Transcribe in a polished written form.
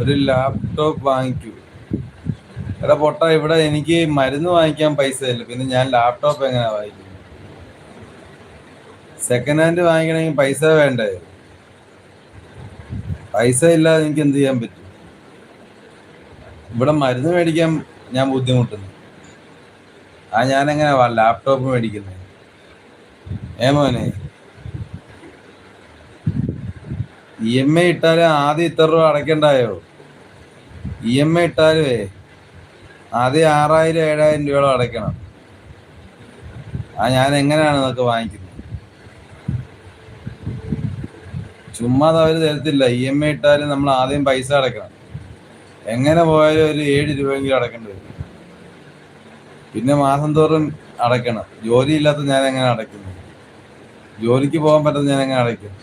ഒരു ലാപ്ടോപ്പ് വാങ്ങിക്കൂ. എടാ പൊട്ട, ഇവിടെ എനിക്ക് മരുന്ന് വാങ്ങിക്കാൻ പൈസ ഇല്ല, പിന്നെ ഞാൻ ലാപ്ടോപ്പ് എങ്ങനെ വാങ്ങിക്കും? സെക്കൻഡ് ഹാൻഡ് വാങ്ങിക്കണമെങ്കിൽ പൈസ വേണ്ടേ? പൈസ ഇല്ലാതെ എനിക്ക് എന്ത് ചെയ്യാൻ പറ്റും? ഇവിടെ മരുന്ന് മേടിക്കാൻ ഞാൻ ബുദ്ധിമുട്ടുന്നു. ഞാനെങ്ങനെ ലാപ്ടോപ്പ് മേടിക്കുന്നത്? മോനെ, EMI ഇട്ടാലും ആദ്യം ഇത്ര രൂപ അടയ്ക്കണ്ടായോ? EMI ഇട്ടാലുവേ ആദ്യം 6000-7000 രൂപയോളം അടയ്ക്കണം. ഞാൻ എങ്ങനെയാണ് ഇതൊക്കെ വാങ്ങിക്കുന്നത്? ചുമ്മാതെ അവർ തരത്തില്ല. EMI ഇട്ടാലും നമ്മൾ ആദ്യം പൈസ അടയ്ക്കണം. എങ്ങനെ പോയാലും ഒരു 7 രൂപയെങ്കിലും അടയ്ക്കേണ്ടി വരും. പിന്നെ മാസം തോറും അടയ്ക്കണം. ജോലി ഇല്ലാത്ത ഞാൻ എങ്ങനെ അടയ്ക്കുന്നു? ജോലിക്ക് പോകാൻ പറ്റുന്ന ഞാൻ എങ്ങനെ അടയ്ക്കും?